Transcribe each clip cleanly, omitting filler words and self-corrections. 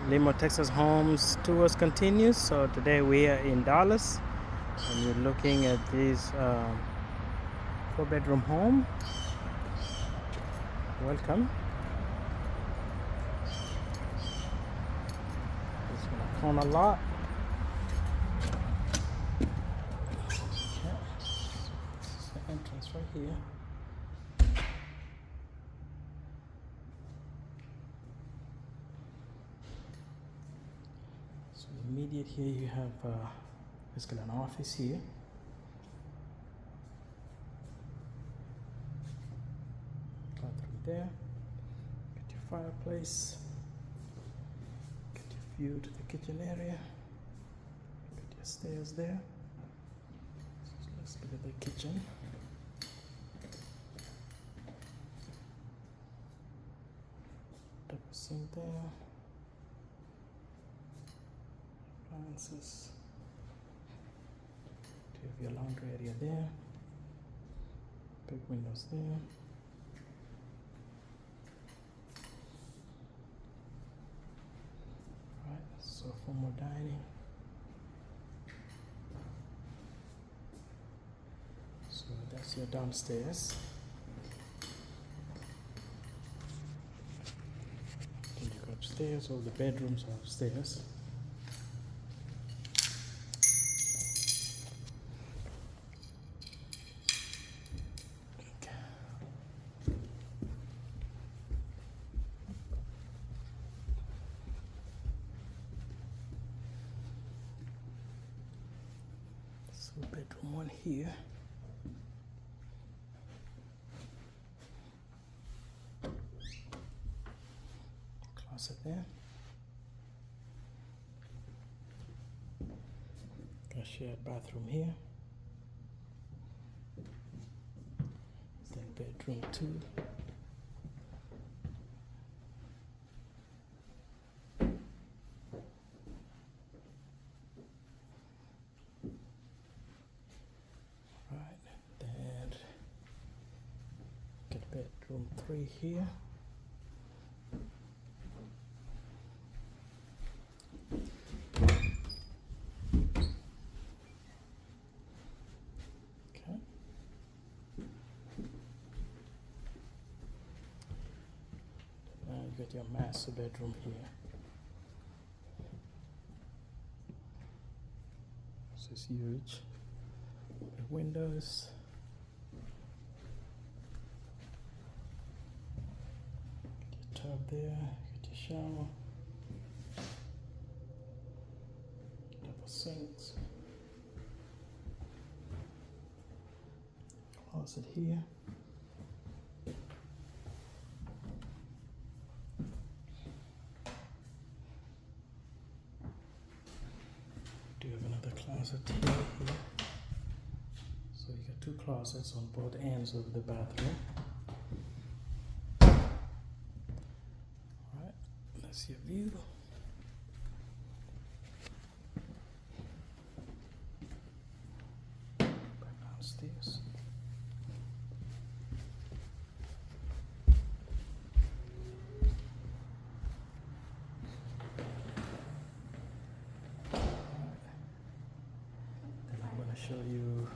Limo Texas Homes tours continues. So today we are in Dallas and we're looking at this 4-bedroom home. Welcome. It's on a corner lot. Okay. This is the entrance right here. So immediate here you have basically an office here. Bathroom there. Get your fireplace. Get your view to the kitchen area. Get your stairs there. So let's look at the kitchen. Double sink there. Appliances. You have your laundry area there. Big windows there. Right, so for more dining. So that's your downstairs. Then you go upstairs, all the bedrooms are upstairs. So bedroom one here. Closet there. A shared bathroom here. Then bedroom 2. Then get bedroom 3 here. Okay. Now you got your master bedroom here. This is huge. The windows. Get your tub there, get your shower. Double sinks. Closet here. Do have another closet here. So you got 2 closets on both ends of the bathroom. Alright, that's your view. Back downstairs. Then I'm going to show you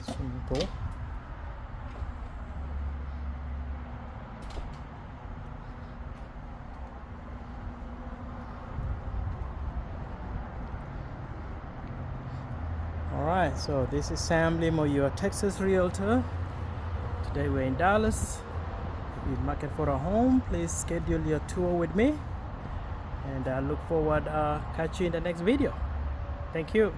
swimming pool. Alright, so this is Sam Limo, your Texas realtor. Today we're in Dallas. If you're looking for a home, please schedule your tour with me. And I look forward catch you in the next video. Thank you.